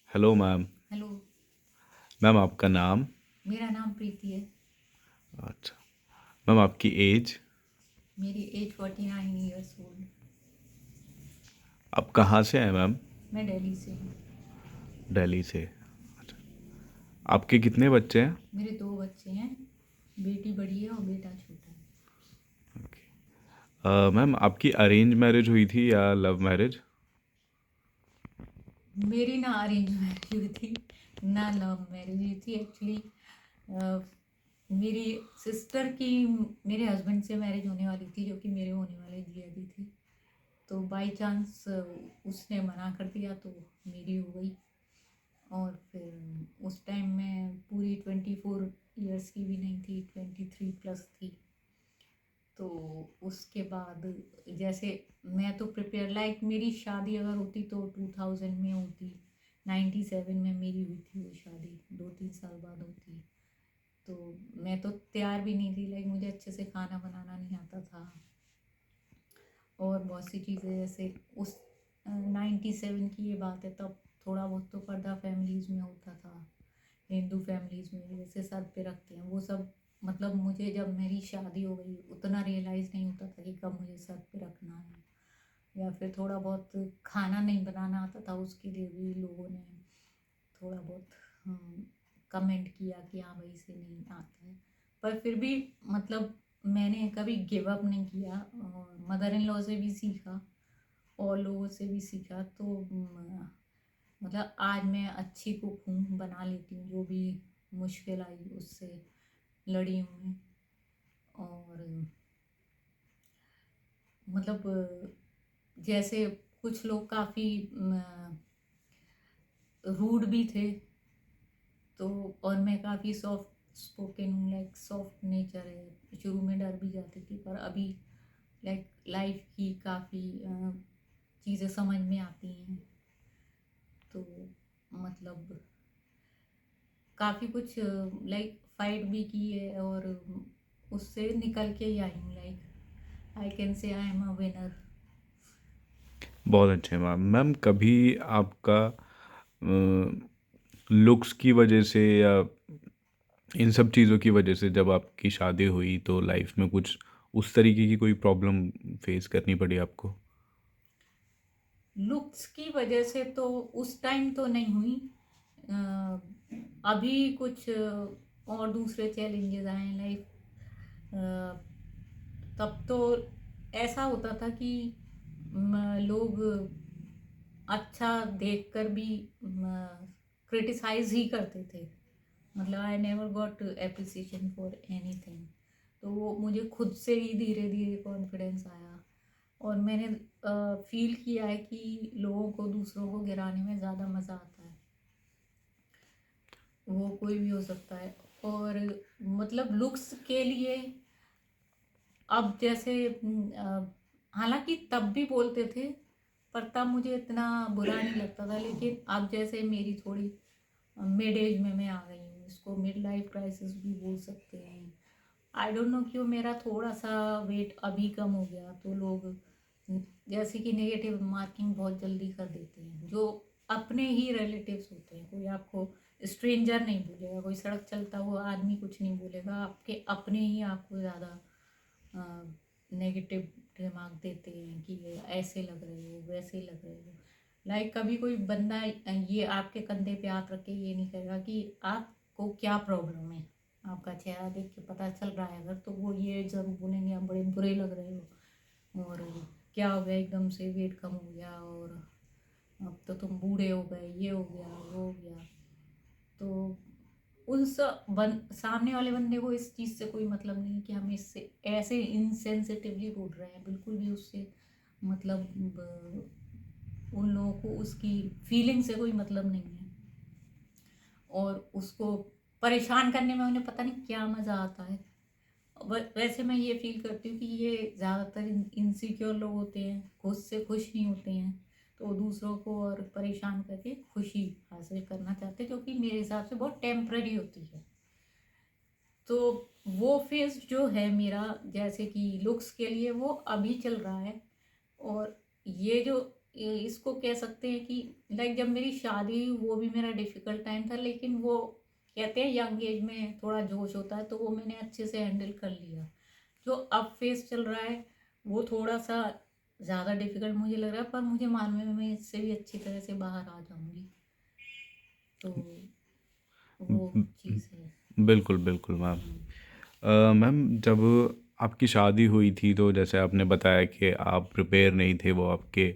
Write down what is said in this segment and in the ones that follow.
Hello ma'am. Hello. Ma'am आपका नाम? मेरा नाम प्रीति है। अच्छा। मैम आपकी एज? मेरी एज 49 ईयर्स ओल्ड। आप कहाँ से हैं मैम? मैं दिल्ली से हूँ। दिल्ली से। अच्छा। आपके कितने बच्चे हैं? मेरे दो बच्चे हैं। बेटी बड़ी है और बेटा छोटा है। मैम आपकी अरेंज मैरिज हुई थी या लव मैरिज? मेरी ना अरेंज मैरिज हुई थी ना लव मैरिज हुई थी एक्चुअली। मेरी सिस्टर की मेरे हस्बैंड से मैरिज होने वाली थी, जो कि मेरे होने वाले जिया जी थे। तो बाय चांस उसने मना कर दिया तो मेरी हो गई। और फिर उस टाइम मैं पूरी 24 ईयर्स की भी नहीं थी, 23 प्लस थी। तो उसके बाद जैसे मैं तो प्रिपेयर लाइक मेरी शादी अगर होती तो 2000 में होती। 97 में मेरी हुई थी वो शादी, 2-3 साल बाद होती। तो मैं तो तैयार भी नहीं थी, लाइक मुझे अच्छे से खाना बनाना नहीं आता था। और बहुत सी चीज़ें जैसे उस 97 की ये बात है, तब थोड़ा बहुत तो पर्दा फैमिलीज़ में होता था। हिंदू फैमिलीज़ में भी जैसे सर पे रखते हैं वो सब। मतलब मुझे जब मेरी शादी हो गई उतना रियलाइज़ नहीं होता था कि कब मुझे सर पे रखना है। या फिर थोड़ा बहुत खाना नहीं बनाना आता था, उसके लिए भी लोगों ने थोड़ा बहुत कमेंट किया कि हाँ भाई इसे नहीं आता है। पर फिर भी मतलब मैंने कभी गिव अप नहीं किया, और मदर इन लॉ से भी सीखा और लोगों से भी सीखा। तो मतलब आज मैं अच्छी कुक हूँ, बना लेती हूँ जो भी मुश्किल आई उससे लड़ी हूँ मैं। और मतलब जैसे कुछ लोग काफ़ी रूड भी थे। तो और मैं काफ़ी सॉफ्ट स्पोकन हूँ, लाइक सॉफ्ट नेचर है। शुरू में डर भी जाती थी, पर अभी लाइक लाइफ की काफ़ी चीज़ें समझ में आती हैं। तो मतलब काफ़ी कुछ लाइक फाइट भी की है, और उससे निकल के ही आई हूँ। Like I can say I am a winner. बहुत अच्छे मैम। मैम कभी आपका लुक्स की वजह से या इन सब चीज़ों की वजह से जब आपकी शादी हुई तो लाइफ में कुछ उस तरीके की कोई प्रॉब्लम फेस करनी पड़ी आपको? लुक्स की वजह से तो उस टाइम तो नहीं हुई। अभी कुछ और दूसरे चैलेंजेस आए हैं लाइक। तब तो ऐसा होता था कि लोग अच्छा देखकर भी क्रिटिसाइज ही करते थे। मतलब I never got appreciation for anything. तो वो मुझे खुद से ही धीरे धीरे कॉन्फिडेंस आया। और मैंने फील किया है कि लोगों को दूसरों को गिराने में ज़्यादा मज़ा आता है। वो कोई भी हो सकता है। और मतलब लुक्स के लिए अब जैसे हालांकि तब भी बोलते थे, पर तब मुझे इतना बुरा नहीं लगता था। लेकिन अब जैसे मेरी थोड़ी मिड एज में मैं आ गई हूँ, इसको मिड लाइफ क्राइसिस भी बोल सकते हैं। आई डोंट नो क्यों मेरा थोड़ा सा वेट अभी कम हो गया, तो लोग जैसे कि नेगेटिव मार्किंग बहुत जल्दी कर देते हैं। जो अपने ही रिलेटिव्स होते हैं, कोई आपको स्ट्रेंजर नहीं बोलेगा, कोई सड़क चलता हुआ आदमी कुछ नहीं बोलेगा, आपके अपने ही आपको ज़्यादा नेगेटिव दिमाग देते हैं कि ये ऐसे लग रहे हो, वैसे लग रहे हो। लाइक कभी कोई बंदा ये आपके कंधे पे हाथ रख के ये नहीं कहेगा कि आपको क्या प्रॉब्लम है। आपका चेहरा देख के पता चल रहा है अगर, तो वो ये ज़रूर बोलेंगे आप बड़े बुरे लग रहे हो, और क्या हो गया एकदम से वेट कम हो गया, और अब तो तुम बूढ़े हो गए, ये हो गया वो हो गया। तो सामने वाले बंदे को इस चीज़ से कोई मतलब नहीं कि हम इससे ऐसे इनसेंसिटिवली बोल रहे हैं, बिल्कुल भी उससे मतलब उन लोगों को उसकी फीलिंग से कोई मतलब नहीं है। और उसको परेशान करने में उन्हें पता नहीं क्या मज़ा आता है। वैसे मैं ये फील करती हूँ कि ये ज़्यादातर इनसिक्योर लोग होते हैं, खुद से खुश नहीं होते हैं, तो दूसरों को और परेशान करके खुशी हासिल करना चाहते हैं, जो कि मेरे हिसाब से बहुत टेम्पररी होती है। तो वो फेज़ जो है मेरा, जैसे कि लुक्स के लिए, वो अभी चल रहा है। और ये जो इसको कह सकते हैं कि लाइक जब मेरी शादी हुई वो भी मेरा डिफ़िकल्ट टाइम था, लेकिन वो कहते हैं यंग एज में थोड़ा जोश होता है, तो वो मैंने अच्छे से हैंडल कर लिया। जो अब फेज़ चल रहा है वो थोड़ा-सा ज़्यादा डिफ़िकल्ट मुझे लग रहा है, पर मुझे मालूम है मैं इससे भी अच्छी तरह से बाहर आ जाऊँगी। तो वो चीज़ है। बिल्कुल, बिल्कुल मैम। हुँ। मैम जब आपकी शादी हुई थी तो जैसे आपने बताया कि आप प्रिपेयर नहीं थे, वो आपके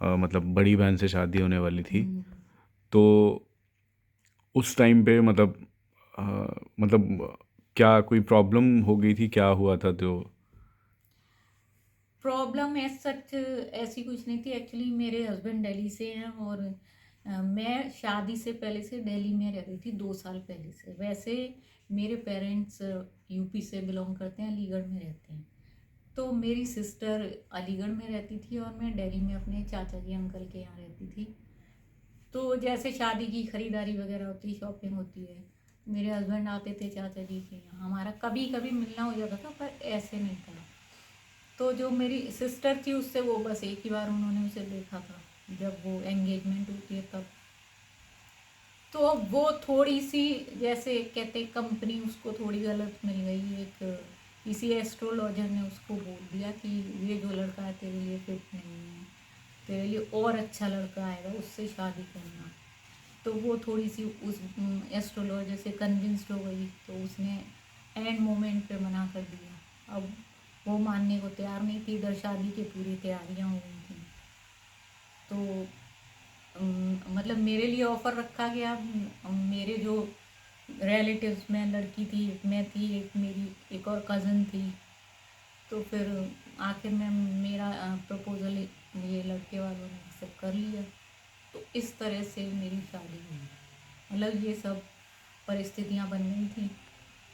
मतलब बड़ी बहन से शादी होने वाली थी। हुँ। तो उस टाइम पे मतलब अ, मतलब क्या कोई प्रॉब्लम हो गई थी? क्या हुआ था तो? प्रॉब्लम एज़ सच ऐसी कुछ नहीं थी। एक्चुअली मेरे हस्बैंड दिल्ली से हैं और मैं शादी से पहले से दिल्ली में रह रही थी 2 साल पहले से। वैसे मेरे पेरेंट्स यूपी से बिलॉन्ग करते हैं, अलीगढ़ में रहते हैं। तो मेरी सिस्टर अलीगढ़ में रहती थी और मैं दिल्ली में अपने चाचा जी अंकल के यहाँ रहती थी। तो जैसे शादी की खरीदारी वगैरह होती है, शॉपिंग होती है, मेरे हस्बैंड आते थे चाचा जी के यहाँ, हमारा कभी कभी मिलना हो जाता था, पर ऐसे नहीं था। तो जो मेरी सिस्टर थी उससे वो बस एक ही बार उन्होंने उसे देखा था, जब वो एंगेजमेंट होती है तब। तो अब वो थोड़ी सी, जैसे कहते कंपनी उसको थोड़ी गलत मिल गई। एक किसी एस्ट्रोलॉजर ने उसको बोल दिया कि ये जो लड़का है तेरे लिए फिट नहीं है, तेरे लिए और अच्छा लड़का आएगा, उससे शादी करना। तो वो थोड़ी सी उस एस्ट्रोलॉजर से कन्विंस्ड हो गई, तो उसने एंड मोमेंट पे मना कर दिया। अब वो मानने को तैयार नहीं थी, इधर शादी की पूरी तैयारियां हो गई थी। तो मतलब मेरे लिए ऑफ़र रखा गया। मेरे जो रिलेटिव्स में लड़की थी, एक मैं थी, एक मेरी एक और कज़न थी। तो फिर आखिर में मेरा प्रपोज़ल ये लड़के वालों ने एक्सेप्ट कर लिया। तो इस तरह से मेरी शादी हुई। मतलब ये सब परिस्थितियाँ बन गई थी,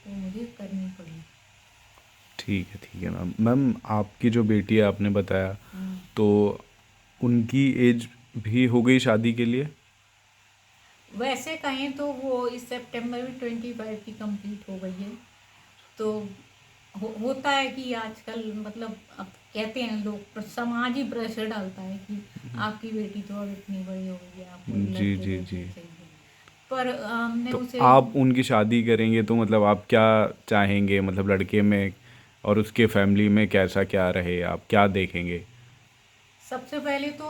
तो मुझे करनी पड़ी। ठीक है मैम। मैम आपकी जो बेटी है आपने बताया, हुँ। तो उनकी एज भी हो गई शादी के लिए? वैसे कहें तो वो इस सितंबर में 25 की कंप्लीट हो गई है। तो होता है कि आजकल मतलब अब कहते हैं लोग, समाज ही प्रेशर डालता है कि आपकी बेटी तो अब इतनी बड़ी हो गई है, आपको जी, लड़के जी, देखने जी। चाहिए। पर हमने तो उसे आप उनकी शादी करेंगे तो मतलब आप क्या चाहेंगे, मतलब लड़के में और उसके फैमिली में कैसा क्या रहे, आप क्या देखेंगे? सबसे पहले तो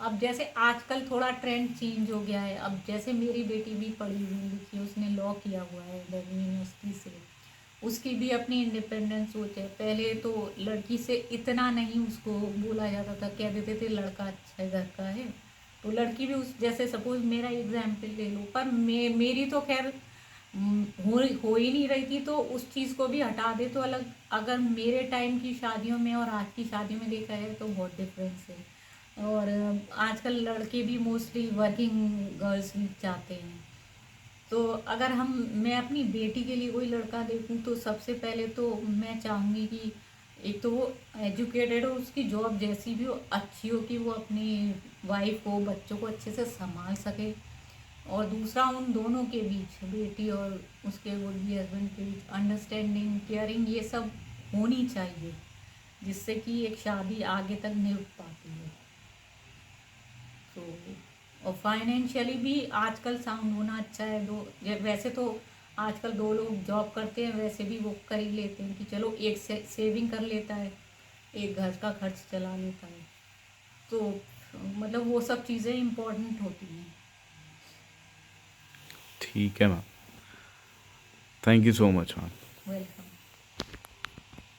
अब जैसे आजकल थोड़ा ट्रेंड चेंज हो गया है। अब जैसे मेरी बेटी भी पढ़ी हुई लिखी है, उसने लॉ किया हुआ है दिल्ली यूनिवर्सिटी से। उसकी भी अपनी इंडिपेंडेंट सोच है। पहले तो लड़की से इतना नहीं उसको बोला जाता था, कह देते थे लड़का अच्छा घर का है। तो लड़की भी उस, जैसे सपोज मेरा एग्जाम्पल ले लो, पर मेरी तो खैर हो ही नहीं रही थी, तो उस चीज़ को भी हटा दे तो अलग। अगर मेरे टाइम की शादियों में और आज की शादियों में देखा जाए तो बहुत डिफरेंस है। और आजकल लड़के भी मोस्टली वर्किंग गर्ल्स भी चाहते हैं। तो अगर मैं अपनी बेटी के लिए कोई लड़का देखूं तो सबसे पहले तो मैं चाहूँगी कि एक तो वो एजुकेटेड हो, उसकी जॉब जैसी भी हो अच्छी हो, कि वो अपनी वाइफ को बच्चों को अच्छे से संभाल सके। और दूसरा, उन दोनों के बीच, बेटी और उसके वुड बी हस्बैंड के बीच अंडरस्टैंडिंग, केयरिंग, ये सब होनी चाहिए, जिससे कि एक शादी आगे तक निभ पाती है। तो और फाइनेंशियली भी आजकल साउंड होना अच्छा है। वैसे तो आजकल दो लोग जॉब करते हैं, वैसे भी वो कर ही लेते हैं कि चलो एक से सेविंग कर लेता है, एक घर का खर्च चला लेता है। तो मतलब वो सब चीज़ें इम्पोर्टेंट होती हैं। ठीक है ma'am. Thank you so much ma'am.